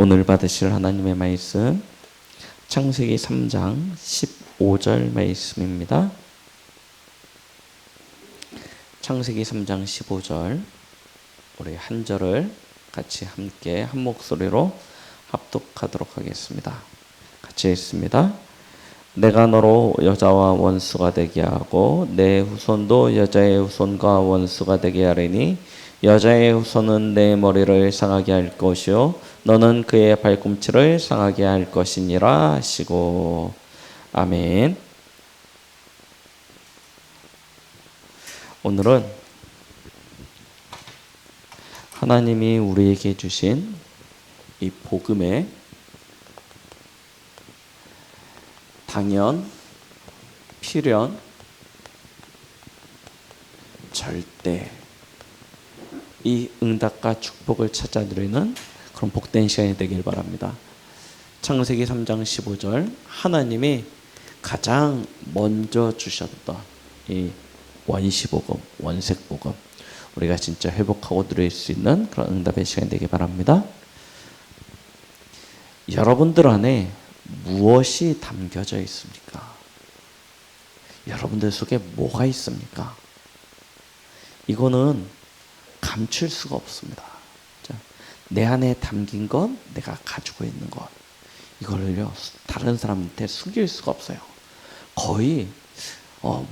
오늘 받으실 하나님의 말씀 창세기 3장 15절 말씀입니다. 창세기 3장 15절 우리 한 절을 같이 함께 한 목소리로 합독하도록 하겠습니다. 같이 읽습니다. 내가 너로 여자와 원수가 되게 하고 내 후손도 여자의 후손과 원수가 되게 하리니 여자의 후손은 내 머리를 상하게 할 것이요 너는 그의 발꿈치를 상하게 할 것이니라 하시고. 아멘. 오늘은 하나님이 우리에게 주신 이 복음의 당연, 필연, 절대 이 응답과 축복을 찾아드리는 그런 복된 시간이 되길 바랍니다. 창세기 3장 15절 하나님이 가장 먼저 주셨던 이 원시복음, 원색복음 우리가 진짜 회복하고 누릴 수 있는 그런 응답의 시간이 되길 바랍니다. 여러분들 안에 무엇이 담겨져 있습니까? 여러분들 속에 뭐가 있습니까? 이거는 감출 수가 없습니다. 내 안에 담긴 것, 내가 가지고 있는 것, 이걸요 다른 사람한테 숨길 수가 없어요. 거의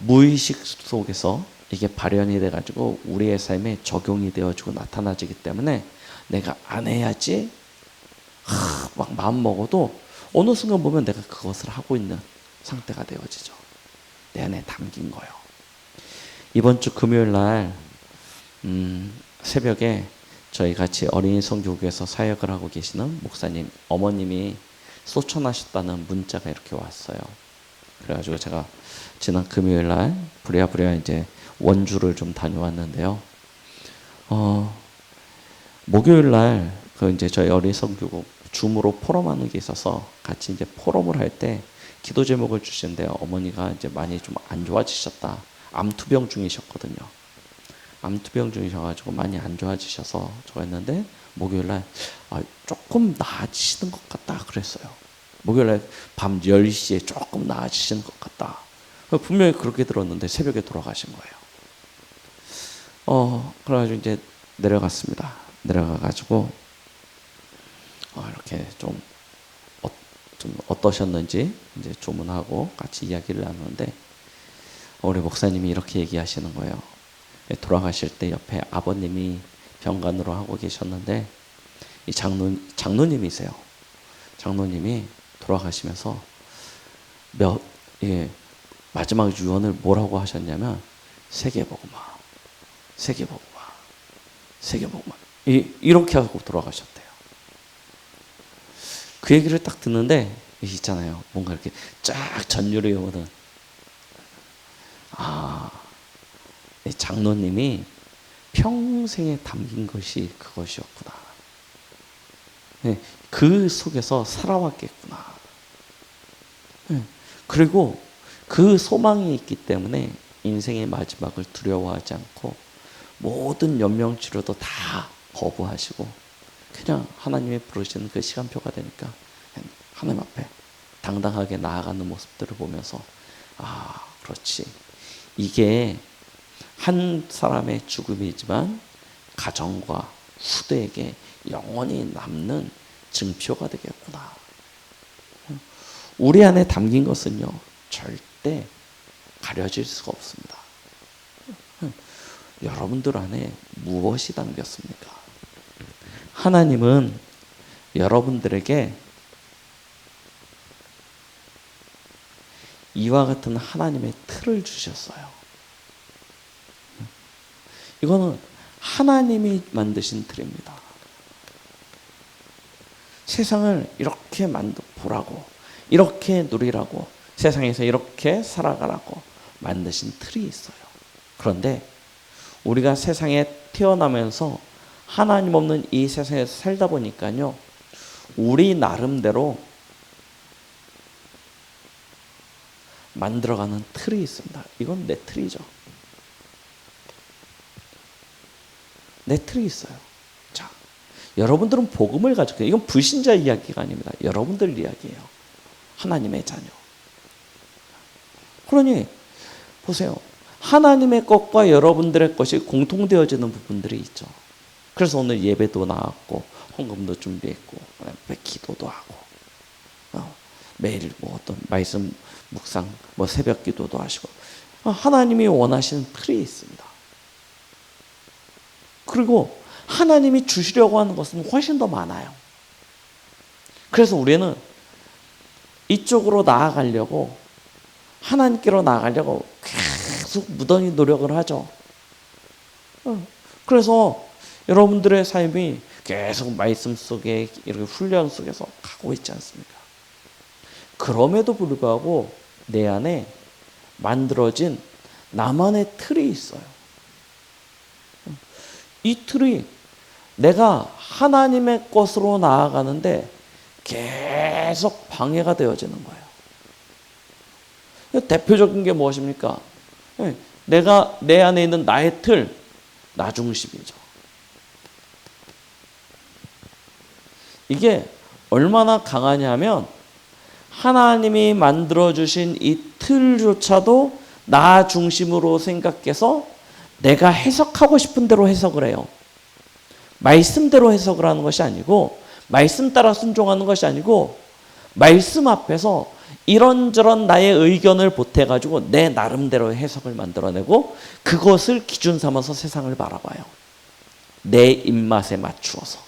무의식 속에서 이게 발현이 돼가지고 우리의 삶에 적용이 되어지고 나타나지기 때문에 내가 안 해야지 막 마음 먹어도 어느 순간 보면 내가 그것을 하고 있는 상태가 되어지죠. 내 안에 담긴 거요. 이번 주 금요일 날 새벽에 저희 같이 어린이 성교국에서 사역을 하고 계시는 목사님 어머님이 소천하셨다는 문자가 이렇게 왔어요. 그래가지고 제가 지난 금요일 날 부랴부랴 이제 원주를 좀 다녀왔는데요. 목요일 날 그 이제 저희 어린이 성교국 줌으로 포럼하는 게 있어서 같이 이제 포럼을 할 때 기도 제목을 주시는데요. 어머니가 이제 많이 좀 안 좋아지셨다. 암투병 중이셨거든요. 암투병 중이셔가지고 많이 안 좋아지셔서 저거 했는데 목요일날 조금 나아지시는 것 같다 그랬어요. 목요일날 밤 10시에 조금 나아지시는 것 같다. 분명히 그렇게 들었는데 새벽에 돌아가신 거예요. 그래가지고 이제 내려갔습니다. 내려가가지고 이렇게 좀 어떠셨는지 이제 조문하고 같이 이야기를 나누는데 우리 목사님이 이렇게 얘기하시는 거예요. 돌아가실 때 옆에 아버님이 병간으로 하고 계셨는데 이 장로님이세요. 장로님이 돌아가시면서 마지막 유언을 뭐라고 하셨냐면 세계복음화, 세계복음화, 세계복음화 이렇게 하고 돌아가셨대요. 그 얘기를 딱 듣는데 있잖아요. 뭔가 이렇게 쫙 전율이 오는 장로님이 평생에 담긴 것이 그것이었구나. 그 속에서 살아왔겠구나. 그리고 그 소망이 있기 때문에 인생의 마지막을 두려워하지 않고 모든 연명치료도 다 거부하시고 그냥 하나님이 부르시는 그 시간표가 되니까 하나님 앞에 당당하게 나아가는 모습들을 보면서 그렇지. 이게 한 사람의 죽음이지만 가정과 후대에게 영원히 남는 증표가 되겠구나. 우리 안에 담긴 것은요 절대 가려질 수가 없습니다. 여러분들 안에 무엇이 담겼습니까? 하나님은 여러분들에게 이와 같은 하나님의 틀을 주셨어요. 이거는 하나님이 만드신 틀입니다. 세상을 이렇게 보라고, 이렇게 누리라고, 세상에서 이렇게 살아가라고 만드신 틀이 있어요. 그런데 우리가 세상에 태어나면서 하나님 없는 이 세상에서 살다 보니까요, 우리 나름대로 만들어가는 틀이 있습니다. 이건 내 틀이죠. 내 틀이 있어요. 자, 여러분들은 복음을 가지고 있어요. 이건 불신자 이야기가 아닙니다. 여러분들 이야기예요. 하나님의 자녀. 그러니 보세요. 하나님의 것과 여러분들의 것이 공통되어지는 부분들이 있죠. 그래서 오늘 예배도 나왔고 헌금도 준비했고 기도도 하고 매일 뭐 어떤 말씀 묵상 뭐 새벽 기도도 하시고 하나님이 원하시는 틀이 있습니다. 그리고 하나님이 주시려고 하는 것은 훨씬 더 많아요. 그래서 우리는 이쪽으로 나아가려고 하나님께로 나아가려고 계속 무던히 노력을 하죠. 그래서 여러분들의 삶이 계속 말씀 속에 이렇게 훈련 속에서 가고 있지 않습니까? 그럼에도 불구하고 내 안에 만들어진 나만의 틀이 있어요. 이 틀이 내가 하나님의 것으로 나아가는데 계속 방해가 되어지는 거예요. 대표적인 게 무엇입니까? 내가 내 안에 있는 나의 틀, 나 중심이죠. 이게 얼마나 강하냐면 하나님이 만들어주신 이 틀조차도 나 중심으로 생각해서 내가 해석하고 싶은 대로 해석을 해요. 말씀대로 해석을 하는 것이 아니고 말씀 따라 순종하는 것이 아니고 말씀 앞에서 이런저런 나의 의견을 보태가지고 내 나름대로 해석을 만들어내고 그것을 기준 삼아서 세상을 바라봐요. 내 입맛에 맞추어서.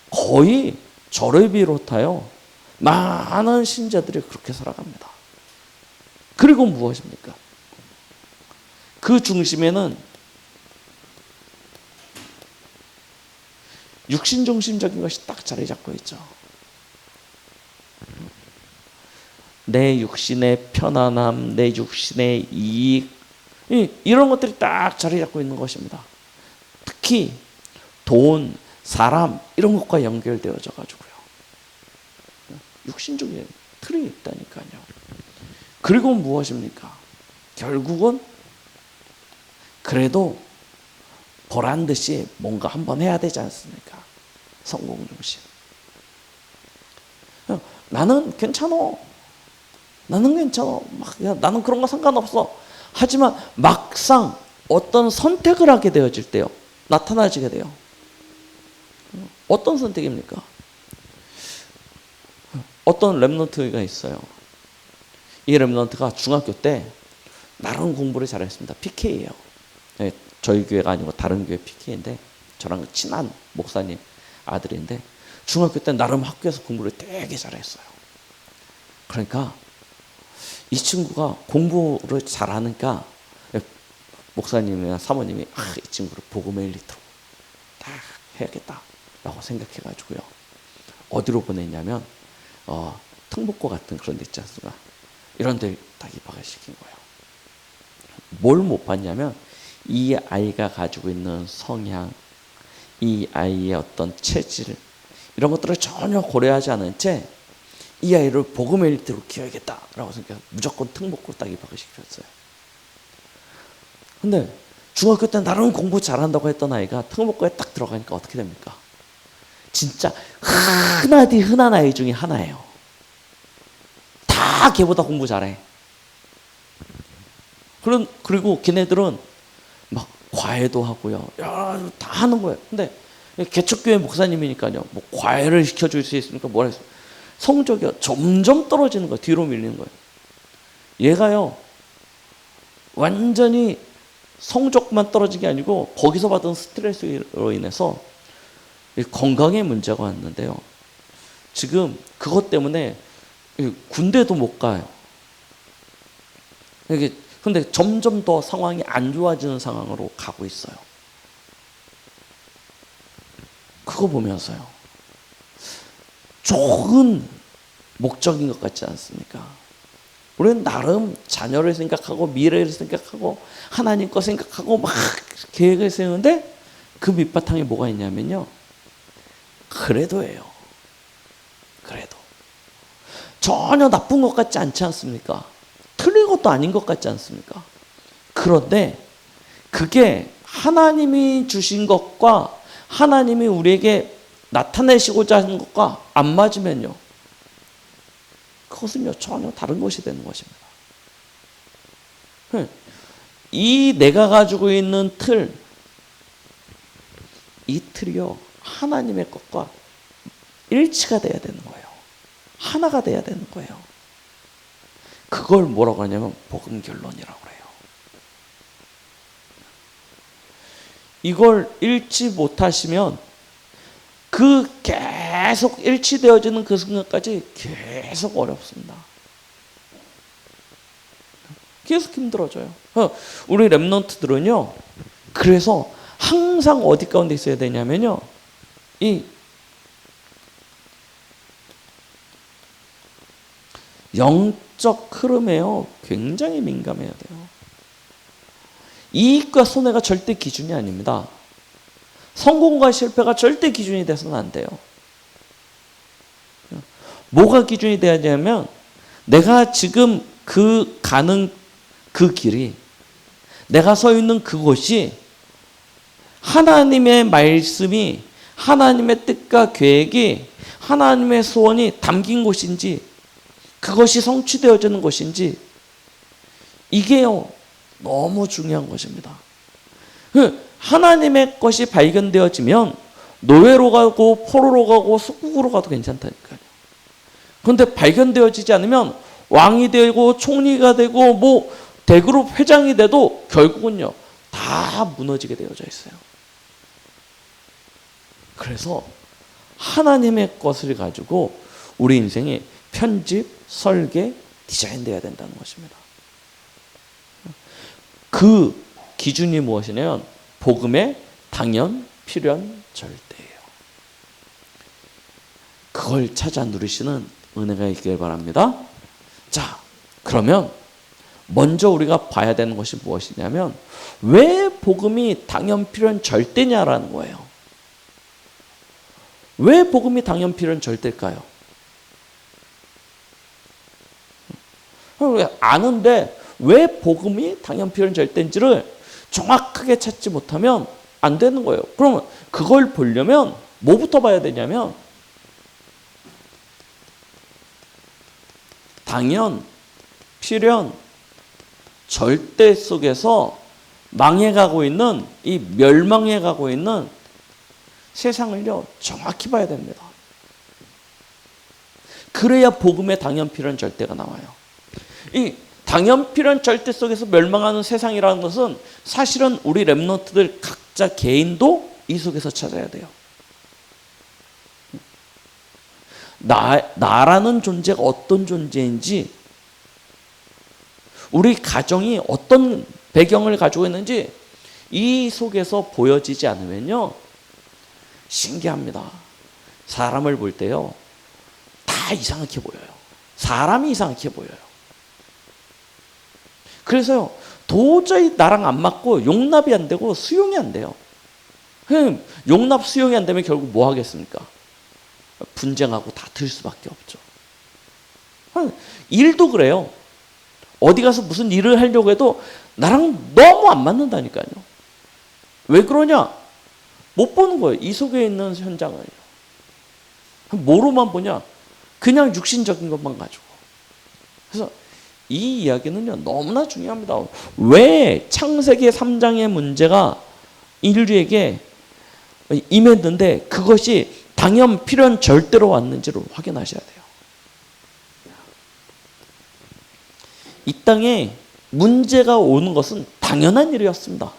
거의 저를 비롯하여 많은 신자들이 그렇게 살아갑니다. 그리고 무엇입니까? 그 중심에는 육신 중심적인 것이 딱 자리 잡고 있죠. 내 육신의 편안함, 내 육신의 이익, 이런 것들이 딱 자리 잡고 있는 것입니다. 특히 돈, 사람 이런 것과 연결되어져 가지고요. 육신적인 틀이 있다니까요. 그리고 무엇입니까? 결국은 그래도 보란 듯이 뭔가 한번 해야 되지 않습니까? 성공 중심. 나는 괜찮아. 나는 괜찮아. 나는 그런 거 상관없어. 하지만 막상 어떤 선택을 하게 되어질 때요. 나타나지게 돼요. 어떤 선택입니까? 어떤 랩런트가 있어요. 이 랩런트가 중학교 때 나름 공부를 잘했습니다. PK예요. 네, 저희 교회가 아니고 다른 교회 PK인데 저랑 친한 목사님 아들인데 중학교 때 나름 학교에서 공부를 되게 잘했어요. 그러니까 이 친구가 공부를 잘하니까 목사님이나 사모님이 이 친구를 복음의 엘리트로 딱 해야겠다라고 생각해가지고요. 어디로 보냈냐면 특목고 같은 그런 데 있지 않습니까? 이런 데 딱 입학을 시킨 거예요. 뭘 못 봤냐면 이 아이가 가지고 있는 성향, 이 아이의 어떤 체질 이런 것들을 전혀 고려하지 않은 채 이 아이를 복음의 엘리트로 키워야겠다라고 생각해서 무조건 특목고 딱 입학을 시켰어요. 근데 중학교 때 나름 공부 잘한다고 했던 아이가 특목고에 딱 들어가니까 어떻게 됩니까? 진짜 흔하디 흔한 아이 중에 하나예요. 다 걔보다 공부 잘해. 그리고 걔네들은 막 과외도 하고요. 다 하는 거예요. 근데 개척교회 목사님이니까요. 뭐 과외를 시켜줄 수 있으니까 뭐라 했어요. 성적이 점점 떨어지는 거예요. 뒤로 밀리는 거예요. 얘가요. 완전히 성적만 떨어진 게 아니고 거기서 받은 스트레스로 인해서 건강에 문제가 왔는데요. 지금 그것 때문에 군대도 못 가요. 근데 점점 더 상황이 안 좋아지는 상황으로 가고 있어요. 그거 보면서요. 좋은 목적인 것 같지 않습니까? 우리는 나름 자녀를 생각하고 미래를 생각하고 하나님 거 생각하고 막 계획을 세우는데 그 밑바탕에 뭐가 있냐면요. 그래도예요. 그래도. 전혀 나쁜 것 같지 않지 않습니까? 틀린 것도 아닌 것 같지 않습니까? 그런데 그게 하나님이 주신 것과 하나님이 우리에게 나타내시고자 하는 것과 안 맞으면요, 그것은요 전혀 다른 것이 되는 것입니다. 이 내가 가지고 있는 틀, 이 틀이요 하나님의 것과 일치가 돼야 되는 거예요. 하나가 돼야 되는 거예요. 그걸 뭐라고 하냐면 복음 결론이라고 해요. 이걸 일치 못하시면 그 계속 일치되어지는 그 순간까지 계속 어렵습니다. 계속 힘들어져요. 우리 랩런트들은요, 그래서 항상 어디 가운데 있어야 되냐면요, 이 영적 흐름에요 굉장히 민감해야 돼요. 이익과 손해가 절대 기준이 아닙니다. 성공과 실패가 절대 기준이 돼서는 안 돼요. 뭐가 기준이 돼야 되냐면 내가 지금 가는 그 길이, 내가 서 있는 그곳이 하나님의 말씀이, 하나님의 뜻과 계획이, 하나님의 소원이 담긴 곳인지, 그것이 성취되어지는 것인지, 이게요 너무 중요한 것입니다. 하나님의 것이 발견되어지면 노예로 가고 포로로 가고 속국으로 가도 괜찮다니까요. 그런데 발견되어지지 않으면 왕이 되고 총리가 되고 뭐 대그룹 회장이 돼도 결국은요 다 무너지게 되어져 있어요. 그래서 하나님의 것을 가지고 우리 인생이 편집, 설계, 디자인돼야 된다는 것입니다. 그 기준이 무엇이냐면 복음의 당연, 필연, 절대예요. 그걸 찾아 누리시는 은혜가 있길 바랍니다. 자, 그러면 먼저 우리가 봐야 되는 것이 무엇이냐면 왜 복음이 당연, 필연, 절대냐라는 거예요. 왜 복음이 당연, 필연, 절대일까요? 아는데 왜 복음이 당연, 필연, 절대인지를 정확하게 찾지 못하면 안 되는 거예요. 그러면 그걸 보려면 뭐부터 봐야 되냐면 당연, 필연, 절대 속에서 망해가고 있는, 이 멸망해가고 있는 세상을요 정확히 봐야 됩니다. 그래야 복음의 당연, 필연, 절대가 나와요. 이 당연, 필연, 절대 속에서 멸망하는 세상이라는 것은 사실은 우리 랩런트들 각자 개인도 이 속에서 찾아야 돼요. 나라는 존재가 어떤 존재인지, 우리 가정이 어떤 배경을 가지고 있는지 이 속에서 보여지지 않으면요 신기합니다. 사람을 볼 때요 다 이상하게 보여요. 사람이 이상하게 보여요. 그래서요 도저히 나랑 안 맞고 용납이 안 되고 수용이 안 돼요. 용납, 수용이 안 되면 결국 뭐 하겠습니까? 분쟁하고 다툴 수밖에 없죠. 일도 그래요. 어디 가서 무슨 일을 하려고 해도 나랑 너무 안 맞는다니까요. 왜 그러냐? 못 보는 거예요. 이 속에 있는 현장을. 뭐로만 보냐? 그냥 육신적인 것만 가지고. 그래서 이 이야기는요 너무나 중요합니다. 왜 창세기 3장의 문제가 인류에게 임했는데 그것이 당연, 필연, 절대로 왔는지를 확인하셔야 돼요. 이 땅에 문제가 오는 것은 당연한 일이었습니다.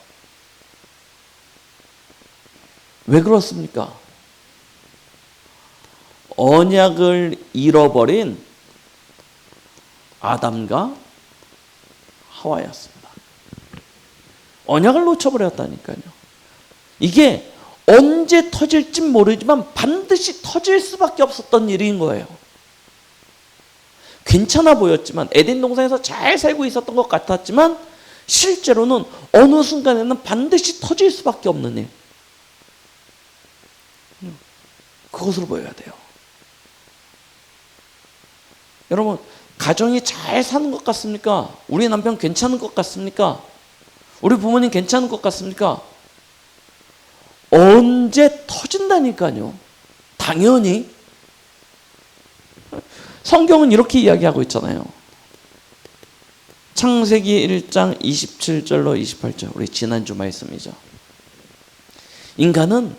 왜 그렇습니까? 언약을 잃어버린 아담과 하와였습니다. 언약을 놓쳐버렸다니까요. 이게 언제 터질지 모르지만 반드시 터질 수밖에 없었던 일인 거예요. 괜찮아 보였지만, 에덴 동산에서 잘 살고 있었던 것 같았지만 실제로는 어느 순간에는 반드시 터질 수밖에 없는 일, 그것으로 보여야 돼요. 여러분, 가정이 잘 사는 것 같습니까? 우리 남편 괜찮은 것 같습니까? 우리 부모님 괜찮은 것 같습니까? 언제 터진다니까요. 당연히. 성경은 이렇게 이야기하고 있잖아요. 창세기 1장 27절로 28절, 우리 지난주 말씀이죠. 인간은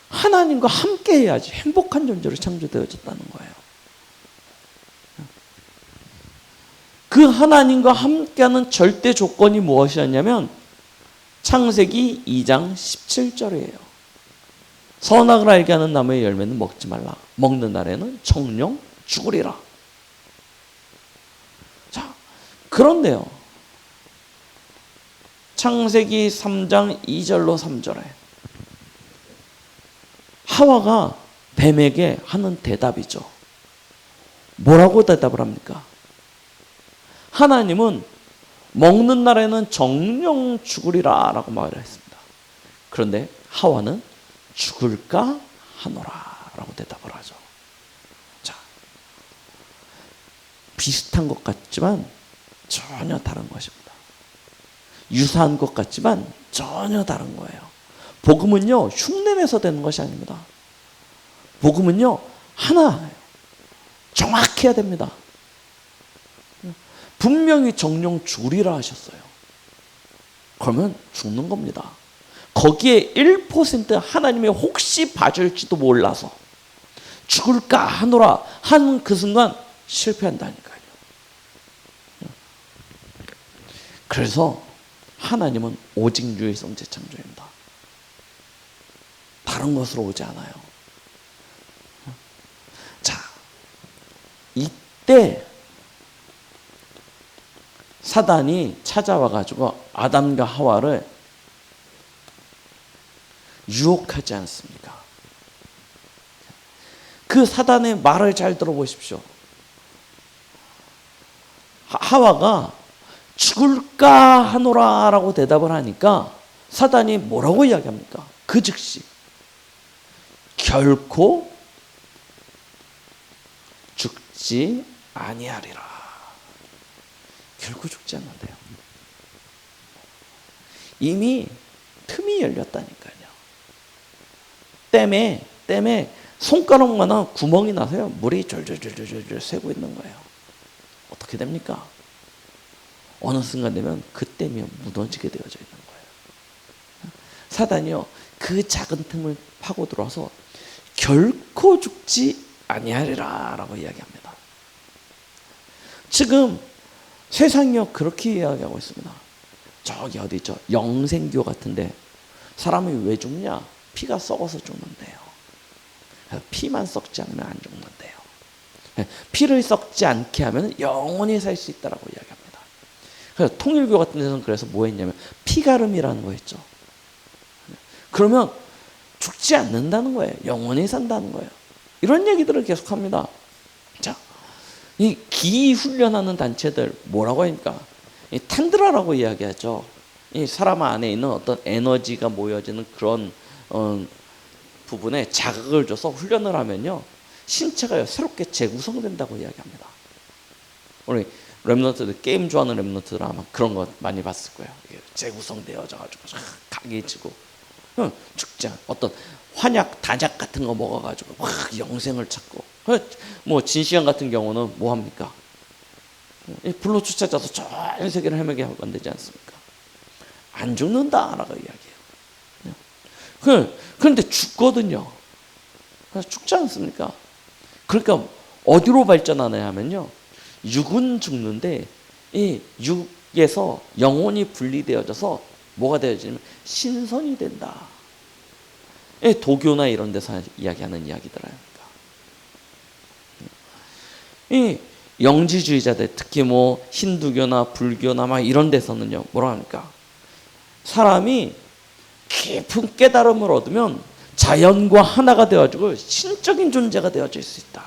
하나님과 함께 해야지 행복한 존재로 창조되어졌다는 거예요. 그 하나님과 함께하는 절대 조건이 무엇이었냐면 창세기 2장 17절이에요. 선악을 알게 하는 나무의 열매는 먹지 말라. 먹는 날에는 정령 죽으리라. 자, 그런데요. 창세기 3장 2절로 3절에 하와가 뱀에게 하는 대답이죠. 뭐라고 대답을 합니까? 하나님은 먹는 날에는 정령 죽으리라 라고 말을 했습니다. 그런데 하와는 죽을까 하노라 라고 대답을 하죠. 자, 비슷한 것 같지만 전혀 다른 것입니다. 유사한 것 같지만 전혀 다른 거예요. 복음은요, 흉내내서 되는 것이 아닙니다. 복음은요, 하나예요. 정확해야 됩니다. 분명히 정령 죽으리라 하셨어요. 그러면 죽는 겁니다. 거기에 1% 하나님이 혹시 봐줄지도 몰라서 죽을까 하노라 하는 그 순간 실패한다니까요. 그래서 하나님은 오직 유일성 재창조입니다. 다른 것으로 오지 않아요. 자, 이때 사단이 찾아와가지고 아담과 하와를 유혹하지 않습니까? 그 사단의 말을 잘 들어보십시오. 하와가 죽을까 하노라 라고 대답을 하니까 사단이 뭐라고 이야기합니까? 그 즉시 결코 죽지 아니하리라. 결코 죽지 않는데요. 이미 틈이 열렸다니까요. 댐에 손가락만한 구멍이 나서요. 물이 졸졸졸졸 새고 있는 거예요. 어떻게 됩니까? 어느 순간 되면 그 댐이 무너지게 되어져 있는 거예요. 사단이요, 그 작은 틈을 파고 들어와서 결코 죽지 아니하리라 라고 이야기합니다. 지금 세상이요, 그렇게 이야기하고 있습니다. 저기 어디 있죠? 영생교 같은데 사람이 왜 죽냐? 피가 썩어서 죽는데요. 피만 썩지 않으면 안 죽는데요. 피를 썩지 않게 하면 영원히 살 수 있다라고 이야기합니다. 그래서 통일교 같은 데서는 그래서 뭐 했냐면 피가름이라는 거 했죠. 그러면 죽지 않는다는 거예요. 영원히 산다는 거예요. 이런 얘기들을 계속합니다. 자, 이 기 훈련하는 단체들 뭐라고 합니까? 이 탄드라라고 이야기하죠. 이 사람 안에 있는 어떤 에너지가 모여지는 그런 부분에 자극을 줘서 훈련을 하면요, 신체가 새롭게 재구성된다고 이야기합니다. 우리 랩런트들, 게임 좋아하는 랩런트들 아마 그런 거 많이 봤을 거예요. 재구성되어져가지고 강해지고 죽지 않아. 어떤 환약, 단약 같은 거 먹어가지고 막 영생을 찾고. 뭐 진시황 같은 경우는 뭐 합니까? 불로 쫓아져서 전 세계를 헤매게 만들지 않습니까? 안 죽는다라고 이야기해요. 그런데 죽거든요. 죽지 않습니까? 그러니까 어디로 발전하냐 하면요, 육은 죽는데 이 육에서 영혼이 분리되어져서 뭐가 되어지냐면 신선이 된다. 도교나 이런 데서 이야기하는 이야기들 아닙니까? 이 영지주의자들, 특히 뭐 힌두교나 불교나 막 이런 데서는요, 뭐라 합니까? 사람이 깊은 깨달음을 얻으면 자연과 하나가 되어지고 신적인 존재가 되어질 수 있다.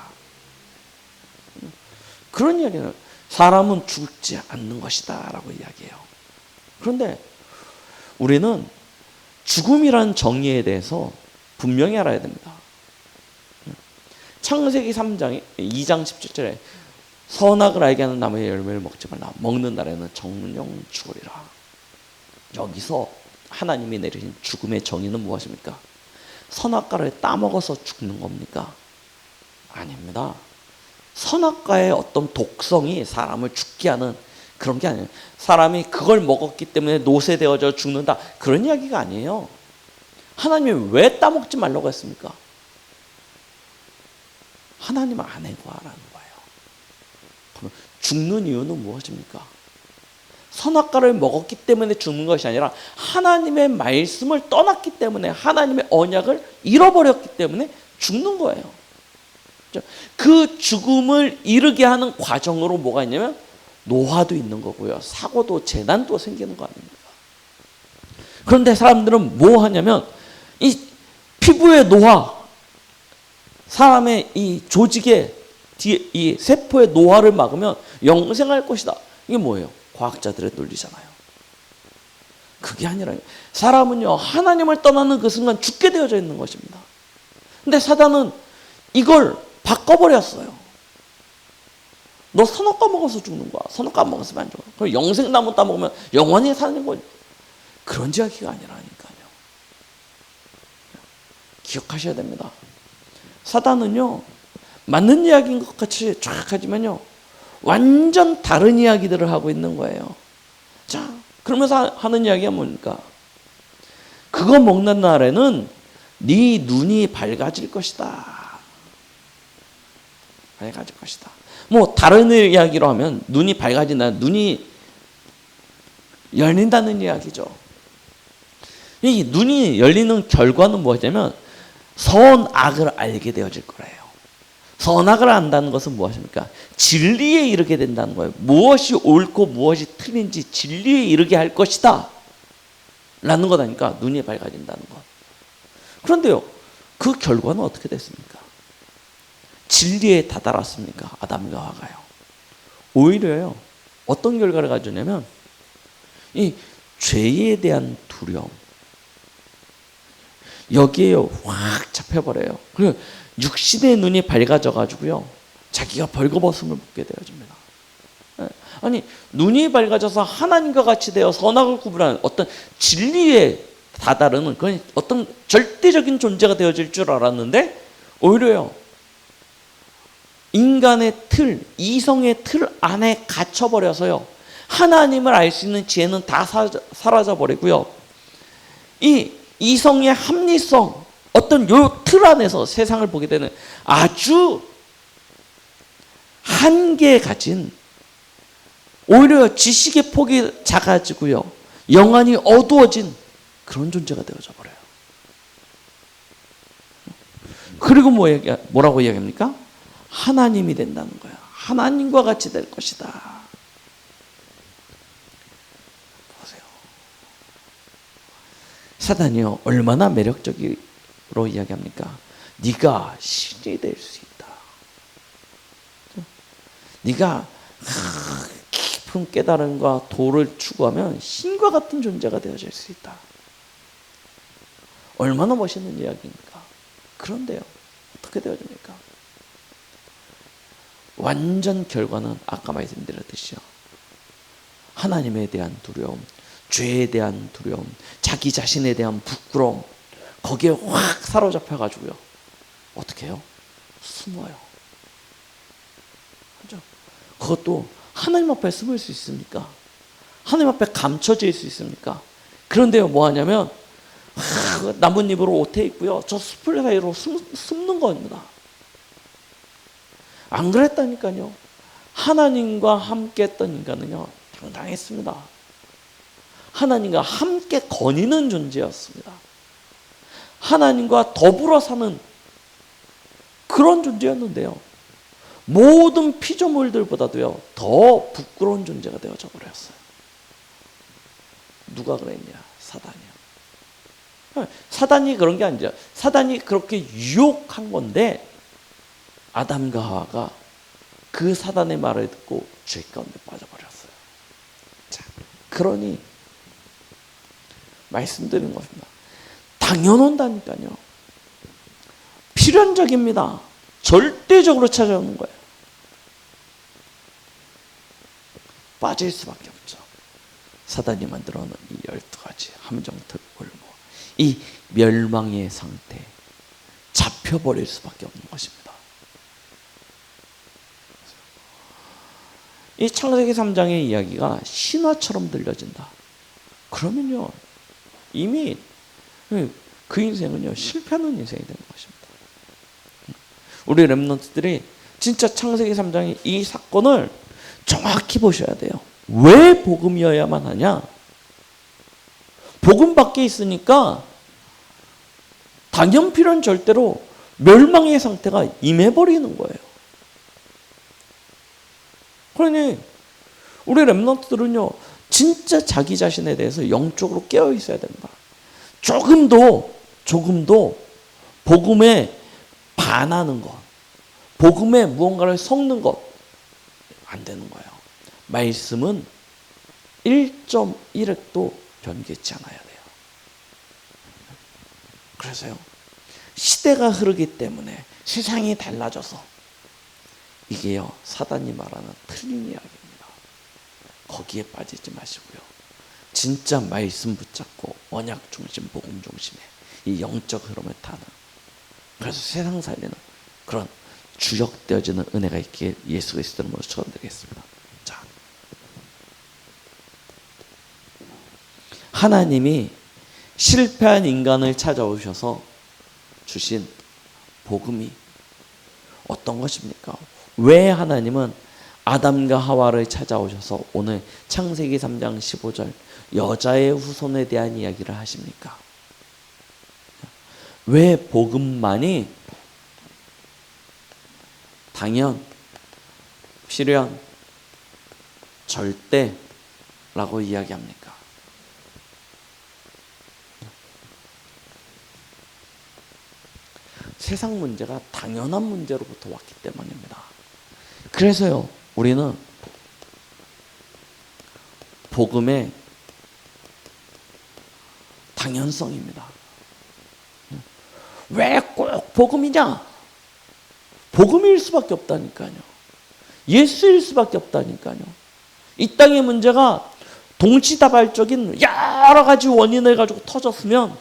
그런 이야기는 사람은 죽지 않는 것이다 라고 이야기해요. 그런데 우리는 죽음이라는 정의에 대해서 분명히 알아야 됩니다. 창세기 2장 17절에 선악을 알게 하는 나무의 열매를 먹지 말라. 먹는 날에는 정령 죽으리라. 여기서 하나님이 내리신 죽음의 정의는 무엇입니까? 선악과를 따먹어서 죽는 겁니까? 아닙니다. 선악과의 어떤 독성이 사람을 죽게 하는 그런 게 아니에요. 사람이 그걸 먹었기 때문에 노쇠되어져 죽는다, 그런 이야기가 아니에요. 하나님이 왜 따먹지 말라고 했습니까? 하나님을 안 해고하라는 거예요. 그럼 죽는 이유는 무엇입니까? 선악과를 먹었기 때문에 죽는 것이 아니라 하나님의 말씀을 떠났기 때문에, 하나님의 언약을 잃어버렸기 때문에 죽는 거예요. 그 죽음을 이르게 하는 과정으로 뭐가 있냐면 노화도 있는 거고요, 사고도 재난도 생기는 거 아닙니까? 그런데 사람들은 뭐 하냐면 이 피부의 노화, 사람의 이 조직의 이 세포의 노화를 막으면 영생할 것이다. 이게 뭐예요? 과학자들의 논리잖아요. 그게 아니라 사람은요, 하나님을 떠나는 그 순간 죽게 되어져 있는 것입니다. 근데 사단은 이걸 바꿔버렸어요. 너 선악과 먹어서 죽는 거야. 선악과 안 먹었으면 안 죽어. 그럼 영생나무 따먹으면 영원히 사는 거지. 그런 이야기가 아니라니까요. 기억하셔야 됩니다. 사단은요, 맞는 이야기인 것 같이 쫙 하지만요, 완전 다른 이야기들을 하고 있는 거예요. 자, 그러면서 하는 이야기가 뭡니까? 그거 먹는 날에는 네 눈이 밝아질 것이다. 밝아질 것이다. 뭐 다른 이야기로 하면 눈이 밝아진다, 눈이 열린다는 이야기죠. 이 눈이 열리는 결과는 뭐냐면 선악을 알게 되어질 거예요. 선악을 안다는 것은 무엇입니까? 진리에 이르게 된다는 거예요. 무엇이 옳고 무엇이 틀린지 진리에 이르게 할 것이다 라는 거다니까, 눈이 밝아진다는 것. 그런데요, 그 결과는 어떻게 됐습니까? 진리에 다다랐습니까? 아담과 하와가요. 오히려요, 어떤 결과를 가져냐면 이 죄에 대한 두려움, 여기에요 확 잡혀버려요. 그리고 육신의 눈이 밝아져 가지고요, 자기가 벌거벗음을 벗게 되어집니다. 아니, 눈이 밝아져서 하나님과 같이 되어 선악을 구분하는 어떤 진리에 다다르는 그런 어떤 절대적인 존재가 되어질 줄 알았는데, 오히려요, 인간의 틀, 이성의 틀 안에 갇혀버려서요, 하나님을 알 수 있는 지혜는 다 사라져버리고요, 이 이성의 합리성, 어떤 요 틀 안에서 세상을 보게 되는 아주 한계에 가진, 오히려 지식의 폭이 작아지고요, 영안이 어두워진 그런 존재가 되어져 버려요. 그리고 뭐라고 이야기합니까? 하나님이 된다는 거예요. 하나님과 같이 될 것이다. 보세요. 사단이요, 얼마나 매력적으로 이야기합니까? 네가 신이 될 수 있다. 네가 깊은 깨달음과 도를 추구하면 신과 같은 존재가 되어질 수 있다. 얼마나 멋있는 이야기입니까? 그런데요, 어떻게 되어집니까? 완전 결과는 아까 말씀드렸듯이요, 하나님에 대한 두려움, 죄에 대한 두려움, 자기 자신에 대한 부끄러움, 거기에 확 사로잡혀 가지고요, 어떻게 해요? 숨어요. 그렇죠? 그것도 하나님 앞에 숨을 수 있습니까? 하나님 앞에 감춰질 수 있습니까? 그런데요, 뭐 하냐면 나뭇잎으로 옷에 있고요, 저 숲을 사이로 숨는 겁니다. 안 그랬다니까요. 하나님과 함께 했던 인간은요, 당당했습니다. 하나님과 함께 거니는 존재였습니다. 하나님과 더불어 사는 그런 존재였는데요, 모든 피조물들보다도요 더 부끄러운 존재가 되어져 버렸어요. 누가 그랬냐? 사단이요. 사단이 그런 게 아니죠. 사단이 그렇게 유혹한 건데, 아담과 하와가 그 사단의 말을 듣고 죄 가운데 빠져버렸어요. 자, 그러니 말씀드리는 것입니다. 당연온다니까요. 필연적입니다. 절대적으로 찾아오는 거예요. 빠질 수밖에 없죠. 사단이 만들어놓은 이 12가지 함정틀 골목, 이 멸망의 상태, 눕혀버릴 수밖에 없는 것입니다. 이 창세기 3장의 이야기가 신화처럼 들려진다. 그러면요, 이미 그 인생은요, 실패하는 인생이 되는 것입니다. 우리 렘넌트들이 진짜 창세기 3장의 이 사건을 정확히 보셔야 돼요. 왜 복음이어야만 하냐? 복음 밖에 있으니까 당연필은 절대로 멸망의 상태가 임해버리는 거예요. 그러니 우리 렘넌트들은요, 진짜 자기 자신에 대해서 영적으로 깨어 있어야 됩니다. 조금도 복음에 반하는 것, 복음에 무언가를 섞는 것 안 되는 거예요. 말씀은 1.1획도 변개치 않아야 돼요. 그래서요, 시대가 흐르기 때문에 세상이 달라져서 이게요, 사단이 말하는 틀린 이야기입니다. 거기에 빠지지 마시고요, 진짜 말씀 붙잡고 언약 중심, 복음 중심의 이 영적 흐름을 타는, 그래서 세상 살리는 그런 주역되어지는 은혜가 있기에 예수 그리스도 이름으로 축원드리겠습니다. 자, 하나님이 실패한 인간을 찾아오셔서 주신 복음이 어떤 것입니까? 왜 하나님은 아담과 하와를 찾아오셔서 오늘 창세기 3장 15절 여자의 후손에 대한 이야기를 하십니까? 왜 복음만이 당연, 필연, 절대라고 이야기합니까? 세상 문제가 당연한 문제로부터 왔기 때문입니다. 그래서요, 우리는 복음의 당연성입니다. 왜 꼭 복음이냐? 복음일 수밖에 없다니까요. 예수일 수밖에 없다니까요. 이 땅의 문제가 동시다발적인 여러 가지 원인을 가지고 터졌으면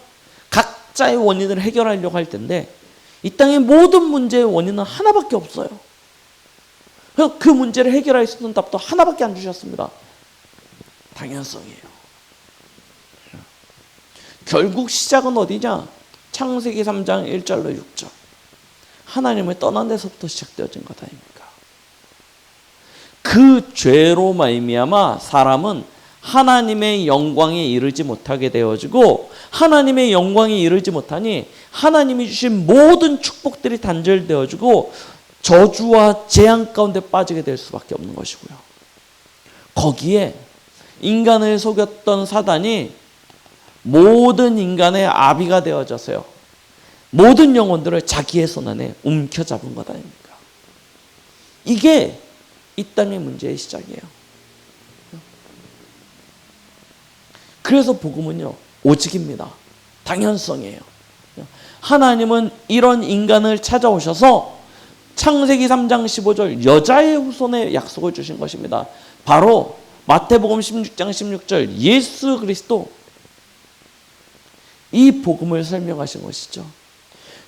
각자의 원인을 해결하려고 할 텐데, 이 땅의 모든 문제의 원인은 하나밖에 없어요. 그래서 그 문제를 해결할 수 있는 답도 하나밖에 안 주셨습니다. 당연성이에요. 결국 시작은 어디냐? 창세기 3장 1절로 6절. 하나님을 떠난 데서부터 시작되어진 것 아닙니까? 그 죄로 말미암아 사람은 하나님의 영광에 이르지 못하게 되어지고, 하나님의 영광에 이르지 못하니 하나님이 주신 모든 축복들이 단절되어지고 저주와 재앙 가운데 빠지게 될 수밖에 없는 것이고요. 거기에 인간을 속였던 사단이 모든 인간의 아비가 되어져서요, 모든 영혼들을 자기의 손 안에 움켜잡은 것 아닙니까? 이게 이 땅의 문제의 시작이에요. 그래서 복음은요, 오직입니다. 당연성이에요. 하나님은 이런 인간을 찾아오셔서 창세기 3장 15절 여자의 후손의 약속을 주신 것입니다. 바로 마태복음 16장 16절 예수 그리스도, 이 복음을 설명하신 것이죠.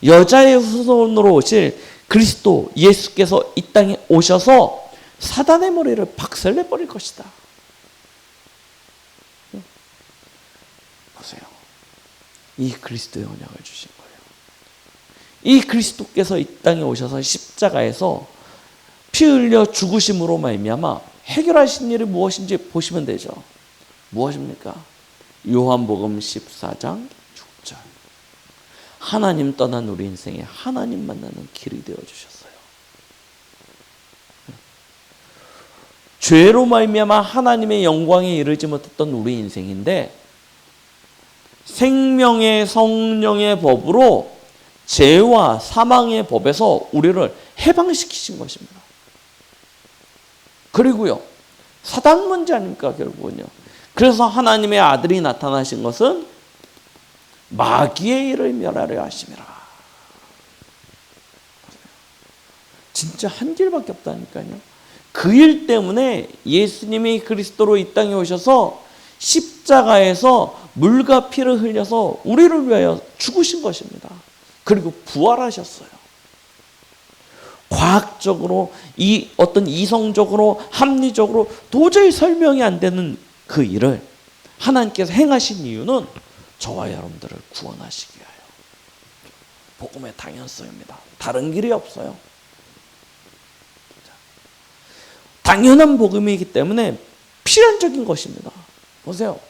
여자의 후손으로 오실 그리스도 예수께서 이 땅에 오셔서 사단의 머리를 박살내버릴 것이다. 보세요. 이 그리스도의 언약을 주신 거예요. 이 그리스도께서 이 땅에 오셔서 십자가에서 피 흘려 죽으심으로 말미암아 해결하신 일이 무엇인지 보시면 되죠. 무엇입니까? 요한복음 14장 6절. 하나님 떠난 우리 인생에 하나님 만나는 길이 되어주셨어요. 죄로 말미암아 하나님의 영광에 이르지 못했던 우리 인생인데, 생명의 성령의 법으로 죄와 사망의 법에서 우리를 해방시키신 것입니다. 그리고요, 사단 문제 아닙니까, 결국은요. 그래서 하나님의 아들이 나타나신 것은 마귀의 일을 멸하려 하심이라. 진짜 한 길밖에 없다니까요. 그 일 때문에 예수님이 그리스도로 이 땅에 오셔서 십자가에서 물과 피를 흘려서 우리를 위하여 죽으신 것입니다. 그리고 부활하셨어요. 과학적으로 어떤 이성적으로 합리적으로 도저히 설명이 안 되는 그 일을 하나님께서 행하신 이유는 저와 여러분들을 구원하시기 위하여. 복음의 당연성입니다. 다른 길이 없어요. 당연한 복음이기 때문에 필연적인 것입니다. 보세요.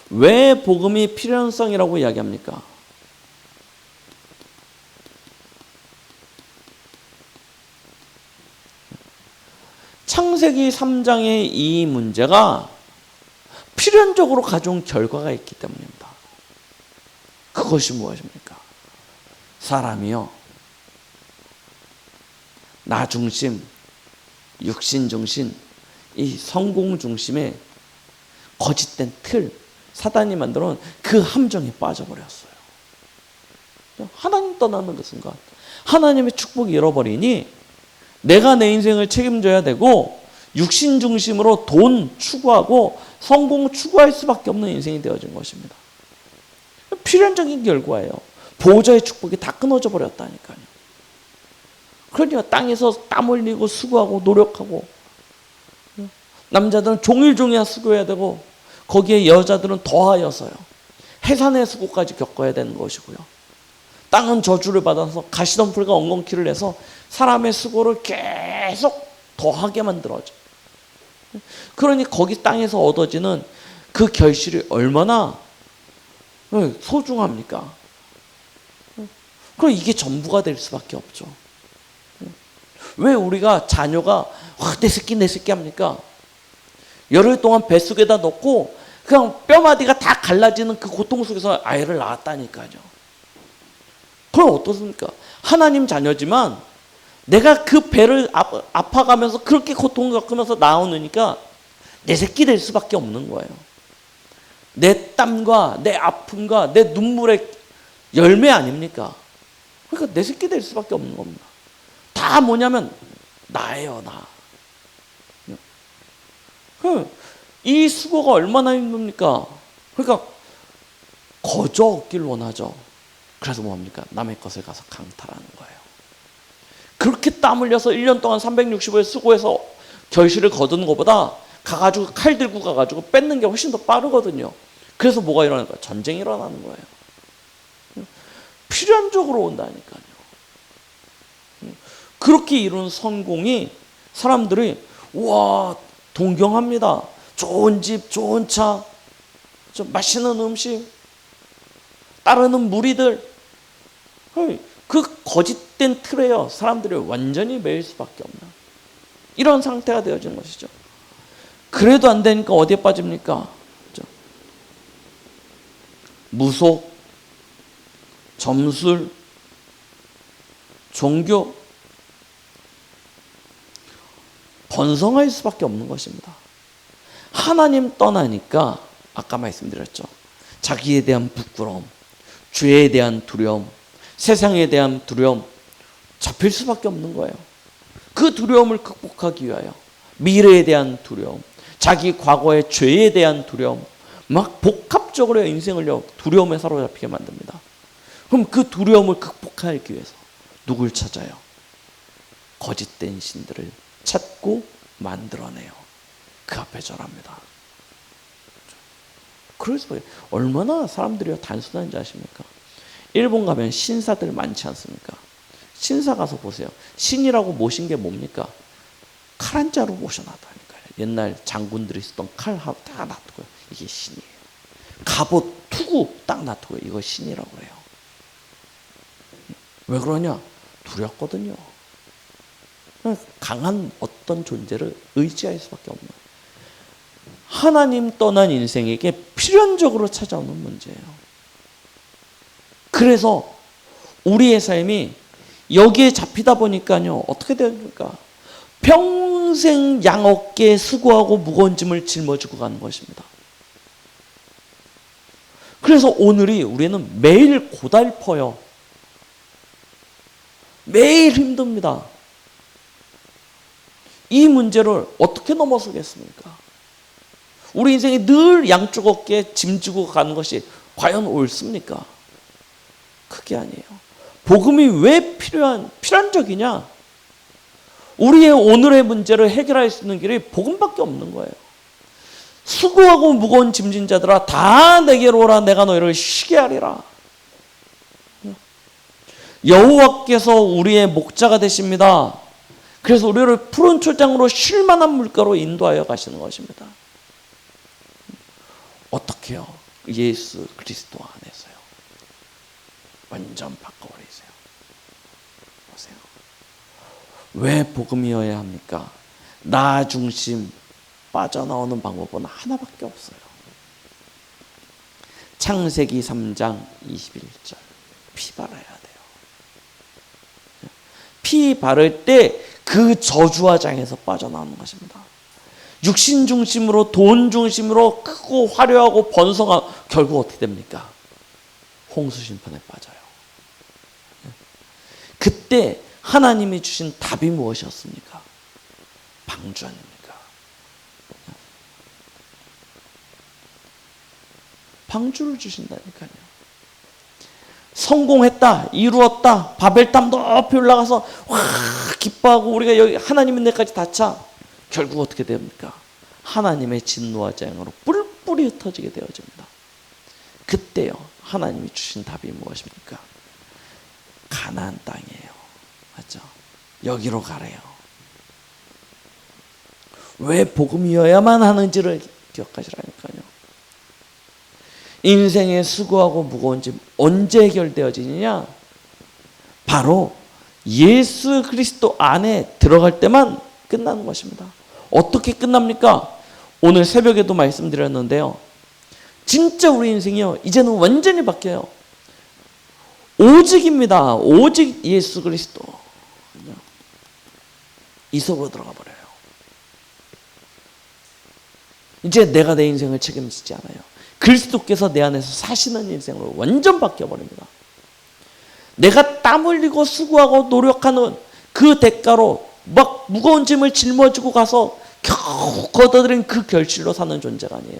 왜 복음이 필연성이라고 이야기합니까? 창세기 3장의 이 문제가 필연적으로 가져온 결과가 있기 때문입니다. 그것이 무엇입니까? 사람이요, 나 중심, 육신 중심, 이 성공 중심의 거짓된 틀, 사단이 만들어놓은 그 함정에 빠져버렸어요. 하나님 떠나는 그 순간 하나님의 축복이 잃어버리니 내가 내 인생을 책임져야 되고 육신 중심으로 돈 추구하고 성공 추구할 수밖에 없는 인생이 되어진 것입니다. 필연적인 결과예요. 보호자의 축복이 다 끊어져 버렸다니까요. 그러니까 땅에서 땀 흘리고 수고하고 노력하고, 남자들은 종일종일 수고해야 되고 거기에 여자들은 더하여서요 해산의 수고까지 겪어야 되는 것이고요. 땅은 저주를 받아서 가시덤불과 엉겅퀴를 내서 사람의 수고를 계속 더하게 만들어져. 그러니 거기 땅에서 얻어지는 그 결실이 얼마나 소중합니까? 그럼 이게 전부가 될 수밖에 없죠. 왜 우리가 자녀가 내 새끼 합니까? 열흘 동안 뱃속에다 넣고 그냥 뼈마디가 다 갈라지는 그 고통 속에서 아이를 낳았다니까요. 그럼 어떻습니까? 하나님 자녀지만 내가 그 배를 아파가면서 그렇게 고통을 겪으면서 나오니까 내 새끼 될 수밖에 없는 거예요. 내 땀과 내 아픔과 내 눈물의 열매 아닙니까? 그러니까 내 새끼 될 수밖에 없는 겁니다. 다 뭐냐면 나예요, 나. 이 수고가 얼마나 힘듭니까? 그러니까 거저 얻길 원하죠. 그래서 뭐합니까? 남의 것을 가서 강탈하는 거예요. 그렇게 땀 흘려서 1년 동안 365일 수고해서 결실을 거두는 것보다 가가지고 칼 들고 가가지고 뺏는 게 훨씬 더 빠르거든요. 그래서 뭐가 일어나는 거예요? 전쟁이 일어나는 거예요. 필연적으로 온다니까요. 그렇게 이룬 성공이 사람들이 와 동경합니다. 좋은 집, 좋은 차, 좀 맛있는 음식, 따르는 무리들, 그 거짓된 틀에요 사람들이 완전히 매일 수밖에 없는 이런 상태가 되어지는 것이죠. 그래도 안 되니까 어디에 빠집니까? 무속, 점술, 종교, 번성할 수밖에 없는 것입니다. 하나님 떠나니까 아까 말씀드렸죠. 자기에 대한 부끄러움, 죄에 대한 두려움, 세상에 대한 두려움 잡힐 수밖에 없는 거예요. 그 두려움을 극복하기 위하여 미래에 대한 두려움, 자기 과거의 죄에 대한 두려움, 막 복합적으로 인생을 두려움에 사로잡히게 만듭니다. 그럼 그 두려움을 극복하기 위해서 누굴 찾아요? 거짓된 신들을 찾고 만들어내요. 그 앞에 절합니다. 그래서 얼마나 사람들이 단순한지 아십니까? 일본 가면 신사들 많지 않습니까? 신사 가서 보세요. 신이라고 모신 게 뭡니까? 칼 한 자루 모셔놨다니까요. 옛날 장군들이 쓰던 칼 다 놔두고요. 이게 신이에요. 갑옷, 투구 딱 놔두고요. 이거 신이라고 해요. 왜 그러냐? 두렵거든요. 강한 어떤 존재를 의지할 수밖에 없는 하나님 떠난 인생에게 필연적으로 찾아오는 문제예요. 그래서 우리의 삶이 여기에 잡히다 보니까요 어떻게 됩니까? 평생 양 어깨에 수고하고 무거운 짐을 짊어지고 가는 것입니다. 그래서 오늘이 우리는 매일 고달퍼요. 매일 힘듭니다. 이 문제를 어떻게 넘어서겠습니까? 우리 인생이 늘 양쪽 어깨에 짐지고 가는 것이 과연 옳습니까? 그게 아니에요. 복음이 왜 필연적이냐? 우리의 오늘의 문제를 해결할 수 있는 길이 복음밖에 없는 거예요. 수고하고 무거운 짐진 자들아 다 내게로 오라. 내가 너희를 쉬게 하리라. 여호와께서 우리의 목자가 되십니다. 그래서 우리를 푸른 초장으로 쉴 만한 물가로 인도하여 가시는 것입니다. 어떻게요? 예수 그리스도 안에서요. 완전 바꿔버리세요. 보세요. 왜 복음이어야 합니까? 나 중심 빠져나오는 방법은 하나밖에 없어요. 창세기 3장 21절 피 바라야 돼요. 피 바를 때 그 저주화장에서 빠져나오는 것입니다. 육신 중심으로 돈 중심으로 크고 화려하고 번성한 결국 어떻게 됩니까? 홍수 심판에 빠져요. 그때 하나님이 주신 답이 무엇이었습니까? 방주 아닙니까? 방주를 주신다니까요. 성공했다, 이루었다, 바벨탑 높이 올라가서 와 기뻐하고 우리가 여기 하나님 있는 데까지 다 차. 결국 어떻게 됩니까? 하나님의 진노와 재앙으로 뿔뿔이 흩어지게 되어집니다. 그때요 하나님이 주신 답이 무엇입니까? 가나안 땅이에요. 맞죠? 여기로 가래요. 왜 복음이어야만 하는지를 기억하시라니까요. 인생의 수고하고 무거운 짐 언제 해결되어지느냐? 바로 예수 그리스도 안에 들어갈 때만 끝나는 것입니다. 어떻게 끝납니까? 오늘 새벽에도 말씀드렸는데요. 진짜 우리 인생이요 이제는 완전히 바뀌어요. 오직입니다. 오직 예수 그리스도. 이 속으로 들어가 버려요. 이제 내가 내 인생을 책임지지 않아요. 그리스도께서 내 안에서 사시는 인생으로 완전 바뀌어버립니다. 내가 땀 흘리고 수고하고 노력하는 그 대가로 막 무거운 짐을 짊어지고 가서 겨우 걷어들인 그 결실로 사는 존재가 아니에요.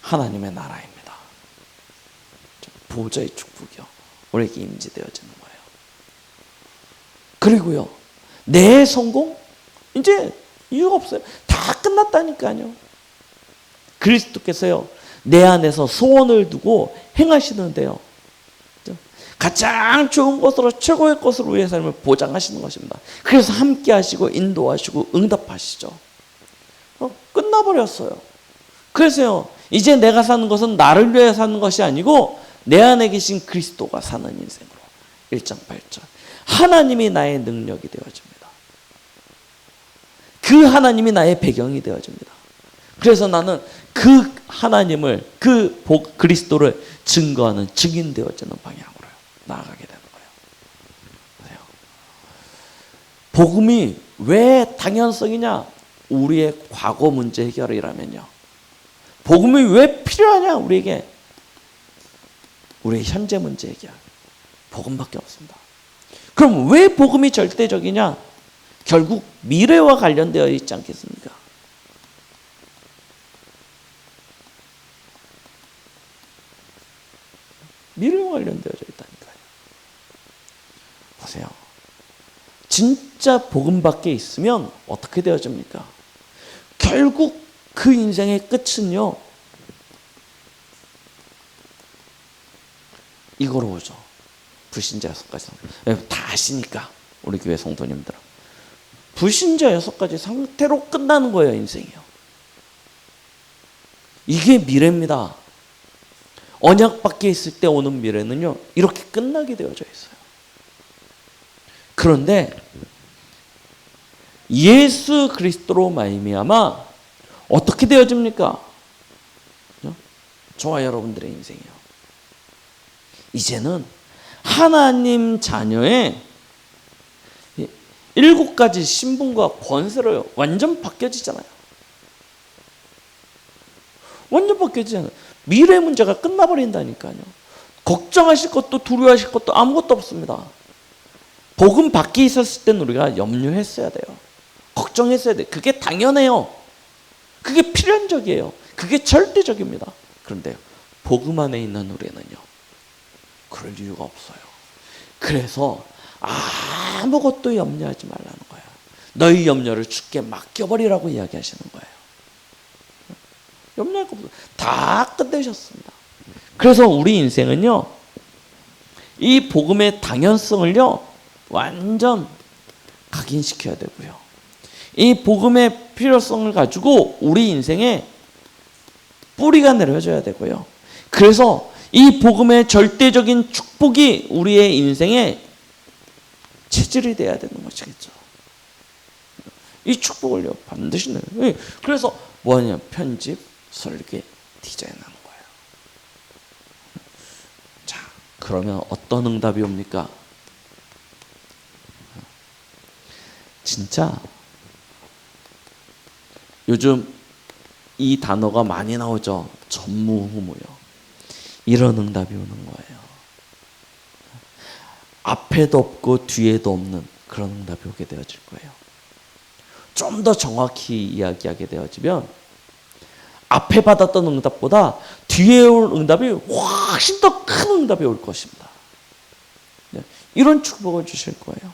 하나님의 나라입니다. 보좌의 축복이요. 우리에게 임재되어지는 거예요. 그리고요. 내 성공? 이제 이유가 없어요. 다 끝났다니까요. 그리스도께서요. 내 안에서 소원을 두고 행하시는데요. 가장 좋은 것으로 최고의 것으로 우리의 삶을 보장하시는 것입니다. 그래서 함께 하시고 인도하시고 응답하시죠. 끝나버렸어요. 그래서요. 이제 내가 사는 것은 나를 위해 사는 것이 아니고 내 안에 계신 그리스도가 사는 인생으로 1장 8절 하나님이 나의 능력이 되어집니다. 그 하나님이 나의 배경이 되어집니다. 그래서 나는 그 하나님을 그 그리스도를 증거하는 증인 되어지는 방향으로 나아가게 되는 거예요. 복음이 왜 당연성이냐? 우리의 과거 문제 해결이라면요. 복음이 왜 필요하냐? 우리에게 우리의 현재 문제 해결. 복음밖에 없습니다. 그럼 왜 복음이 절대적이냐? 결국 미래와 관련되어 있지 않겠습니까? 미래와 관련되어져 있다니까요. 보세요. 진짜 복음 밖에 있으면 어떻게 되어집니까? 결국 그 인생의 끝은요. 이거로 오죠. 불신자 6가지. 다 아시니까 우리 교회 성도님들은. 불신자 6가지 상태로 끝나는 거예요. 인생이요. 이게 미래입니다. 언약 밖에 있을 때 오는 미래는요. 이렇게 끝나게 되어져 있어요. 그런데 예수 그리스도로 말미암아 어떻게 되어집니까? 저와 여러분들의 인생이요. 이제는 하나님 자녀의 7가지 신분과 권세로 완전 바뀌어지잖아요. 완전 바뀌어지잖아요. 미래 문제가 끝나버린다니까요. 걱정하실 것도 두려워하실 것도 아무것도 없습니다. 복음 밖에 있었을 때는 우리가 염려했어야 돼요. 걱정했어야 돼요. 그게 당연해요. 그게 필연적이에요. 그게 절대적입니다. 그런데 복음 안에 있는 우리는요. 그럴 이유가 없어요. 그래서 아무것도 염려하지 말라는 거야. 너희 염려를 주께 맡겨버리라고 이야기하시는 거예요. 염려할 거 없어요. 다 끝내셨습니다. 그래서 우리 인생은요, 이 복음의 당연성을요, 완전 각인시켜야 되고요. 이 복음의 필요성을 가지고 우리 인생에 뿌리가 내려져야 되고요. 그래서 이 복음의 절대적인 축복이 우리의 인생에 체질이 돼야 되는 것이겠죠. 이 축복을요, 반드시 내요. 그래서 뭐냐, 편집, 설계, 디자인하는 거예요. 자, 그러면 어떤 응답이 옵니까? 진짜 요즘 이 단어가 많이 나오죠. 전무후무요. 이런 응답이 오는 거예요. 앞에도 없고 뒤에도 없는 그런 응답이 오게 되어질 거예요. 좀 더 정확히 이야기하게 되어지면 앞에 받았던 응답보다 뒤에 올 응답이 훨씬 더 큰 응답이 올 것입니다. 이런 축복을 주실 거예요.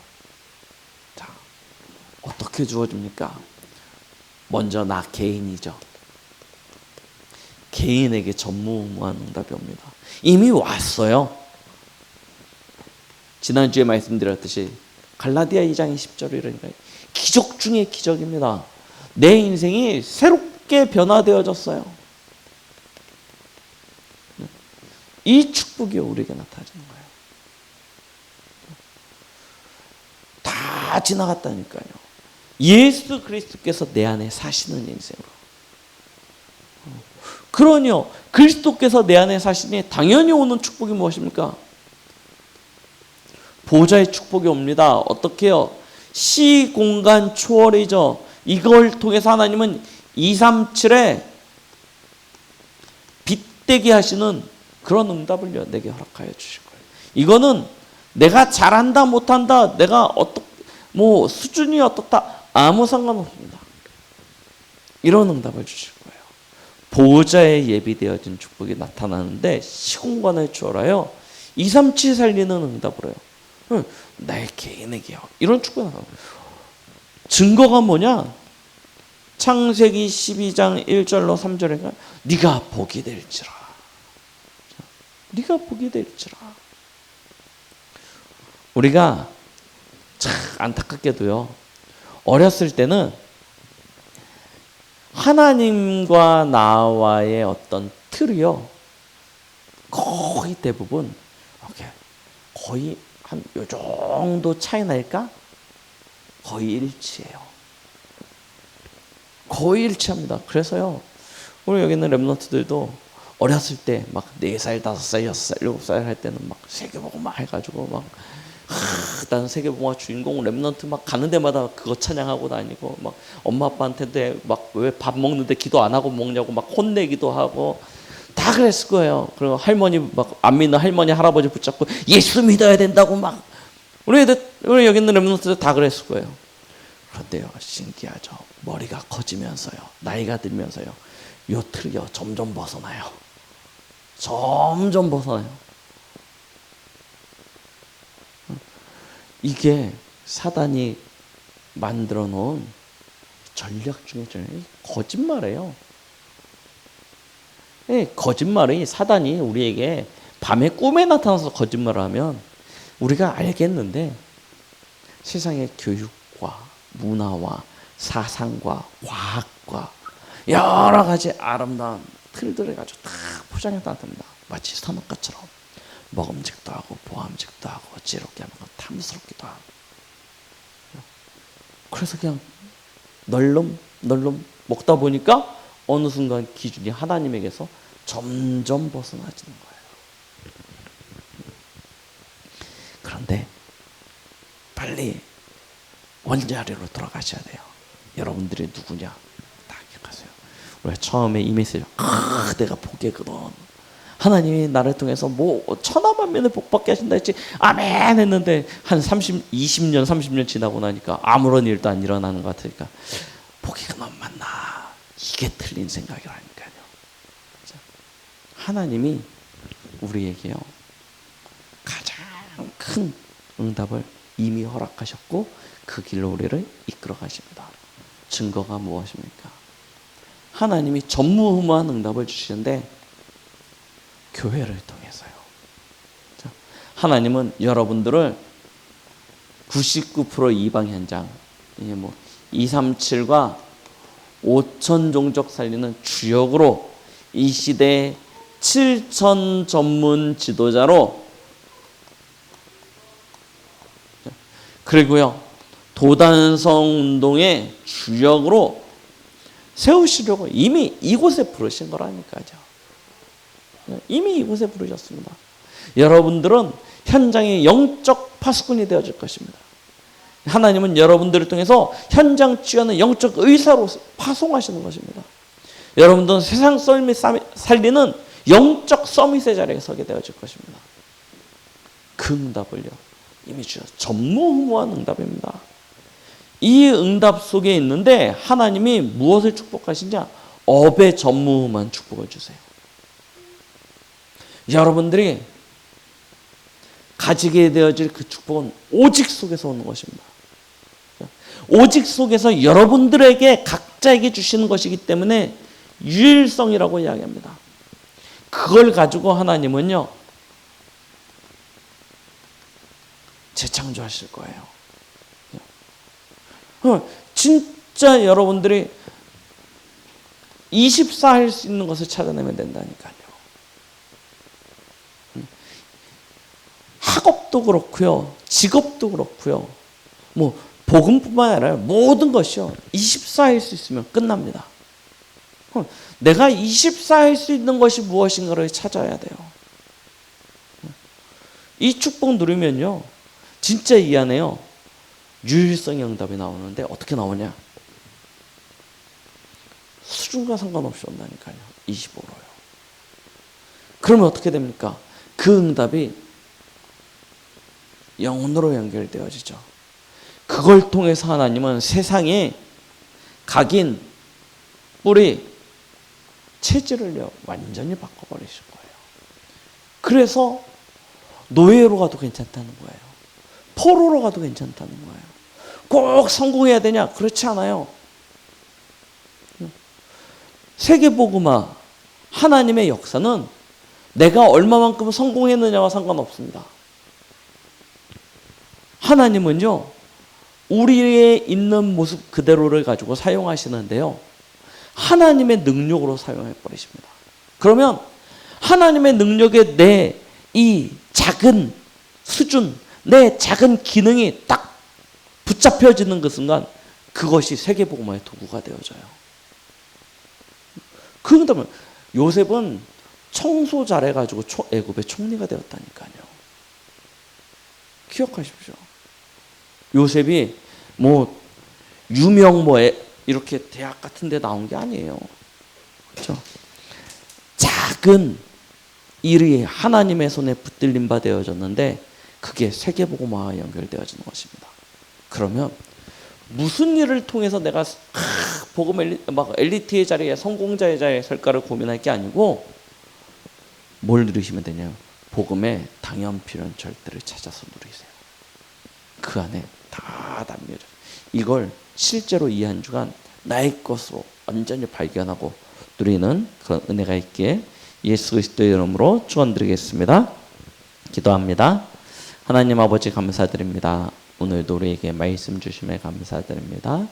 자, 어떻게 주어집니까? 먼저 나 개인이죠. 개인에게 전무후무한 응답이 옵니다. 이미 왔어요. 지난주에 말씀드렸듯이 갈라디아 2장 20절 이러니까 기적 중에 기적입니다. 내 인생이 새롭게 변화되어졌어요. 이 축복이 우리에게 나타나는 거예요. 다 지나갔다니까요. 예수 그리스도께서 내 안에 사시는 인생으로. 그러니요, 그리스도께서 내 안에 사시니 당연히 오는 축복이 무엇입니까? 보좌의 축복이 옵니다. 어떻게 해요? 시, 공간, 초월이죠. 이걸 통해서 하나님은 237에 빗대게 하시는 그런 응답을 내게 허락하여 주실 거예요. 이거는 내가 잘한다 못한다, 내가 뭐 수준이 어떻다, 아무 상관없습니다. 이런 응답을 주실 거예요. 보호자에 예비되어진 축복이 나타나는데 시공간을 초월하여 237 살리는 응답을 해요. 내 개인에게요. 이런 축복이 나타나요. 증거가 뭐냐? 창세기 12장 1절로 3절에 네가 복이 될지라. 네가 복이 될지라. 우리가 참 안타깝게도요, 어렸을 때는 하나님과 나와의 어떤 틀이요, 거의 대부분 거의 한 요 정도 차이 날까? 거의 일치해요. 거의 일치합니다. 그래서요, 우리 여기 있는 랩런트들도 어렸을 때 막 4살, 5살, 6살, 7살 할 때는 막 세계복음 막 해가지고 막 난 세계복음 주인공 랩런트 막 가는 데마다 그거 찬양하고 다니고, 막 엄마 아빠한테 막 왜 밥 먹는데 기도 안 하고 먹냐고 막 혼내기도 하고 다 그랬을 거예요. 그리고 할머니 막 안 믿는 할머니 할아버지 붙잡고 예수 믿어야 된다고 막 우리 여기 있는 랩런트들 다 그랬을 거예요. 그런데요, 신기하죠. 머리가 커지면서요, 나이가 들면서요, 요 틀이요 점점 벗어나요. 점점 벗어나요. 이게 사단이 만들어 놓은 전략 중에 거짓말이에요. 거짓말이, 사단이 우리에게 밤에 꿈에 나타나서 거짓말을 하면 우리가 알겠는데, 세상의 교육과 문화와 사상과 과학과 여러 가지 아름다운 틀들을 가지고 다 포장해 놨답니다. 마치 선악과처럼 먹음직도 하고 보암직도 하고 지롭게 하고 탐스럽기도 하고. 그래서 그냥 널름 먹다 보니까 어느 순간 기준이 하나님에게서 점점 벗어나지는 거예요. 그런데 빨리 원자리로 돌아가셔야 돼요. 여러분들이 누구냐 다 기억하세요. 우리가 처음에 이 메시지 내가 복이거든, 하나님이 나를 통해서 뭐 천하만민을 복받게 하신다 했지, 아멘 했는데 한 20년 30년 지나고 나니까 아무런 일도 안 일어나는 것 같으니까 복이가 너무 많나, 이게 틀린 생각이라니까요. 하나님이 우리에게요, 큰 응답을 이미 허락하셨고 그 길로 우리를 이끌어 가십니다. 증거가 무엇입니까? 하나님이 전무후무한 응답을 주시는데 교회를 통해서요. 자, 하나님은 여러분들을 99% 이방 현장, 237과 5천 종족 살리는 주역으로 이 시대의 7천 전문 지도자로, 그리고요 도단성 운동의 주역으로 세우시려고 이미 이곳에 부르신 거라니까요. 이미 이곳에 부르셨습니다. 여러분들은 현장의 영적 파수꾼이 되어질 것입니다. 하나님은 여러분들을 통해서 현장 취하는 영적 의사로 파송하시는 것입니다. 여러분들은 세상 썰미 살리는 영적 서밋의 자리에 서게 되어질 것입니다. 그 응답을요 이미 주셔서 전무후무한 응답입니다. 이 응답 속에 있는데 하나님이 무엇을 축복하시냐? 업의 전무후무한 축복을 주세요. 여러분들이 가지게 되어질 그 축복은 오직 속에서 오는 것입니다. 오직 속에서 여러분들에게 각자에게 주시는 것이기 때문에 유일성이라고 이야기합니다. 그걸 가지고 하나님은요 재창조하실 거예요. 진짜 여러분들이 24 할 수 있는 것을 찾아내면 된다니까요. 학업도 그렇고요, 직업도 그렇고요, 복음뿐만 아니라 모든 것이요 24 할 수 있으면 끝납니다. 내가 24 할 수 있는 것이 무엇인가를 찾아야 돼요. 이 축복 누리면요 진짜 이 안에요 유일성의 응답이 나오는데 어떻게 나오냐? 수준과 상관없이 온다니까요. 25로요. 그러면 어떻게 됩니까? 그 응답이 영혼으로 연결되어지죠. 그걸 통해서 하나님은 세상에 각인, 뿌리, 체질을요 완전히 바꿔버리실 거예요. 그래서 노예로 가도 괜찮다는 거예요. 포로로 가도 괜찮다는 거예요. 꼭 성공해야 되냐? 그렇지 않아요. 세계복음화 하나님의 역사는 내가 얼마만큼 성공했느냐와 상관없습니다. 하나님은요 우리의 있는 모습 그대로를 가지고 사용하시는데요 하나님의 능력으로 사용해 버리십니다. 그러면 하나님의 능력에 내 이 작은 수준, 내 작은 기능이 딱 붙잡혀지는 그 순간 그것이 세계복음화의 도구가 되어져요. 그런다면 요셉은 청소 잘해가지고 애굽의 총리가 되었다니까요. 기억하십시오. 요셉이 유명 이렇게 대학 같은 데 나온 게 아니에요. 그렇죠? 작은 일이 하나님의 손에 붙들림 바 되어졌는데 그게 세계복음화와 연결되어지는 것입니다. 그러면 무슨 일을 통해서 내가 복음 엘리트의 자리에 성공자의 자리에 설까를 고민할 게 아니고 뭘 누리시면 되냐? 복음의 당연 필요한 절대를 찾아서 누리세요. 그 안에 다 담겨져. 이걸 실제로 이 한 주간 나의 것으로 완전히 발견하고 누리는 그런 은혜가 있기에 예수 그리스도의 이름으로 축원드리겠습니다. 기도합니다. 하나님 아버지 감사드립니다. 오늘도 우리에게 말씀 주심에 감사드립니다.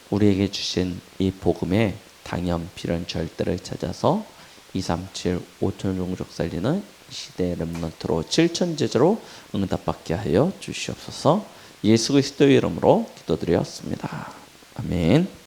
우리에게 주신 이 복음의 당연 필요한 절대를 찾아서 237 5천 종족 살리는 시대의 렘넌트로 7천 제자로 응답받게 하여 주시옵소서. 예수 그리스도의 이름으로 기도드렸습니다. 아멘.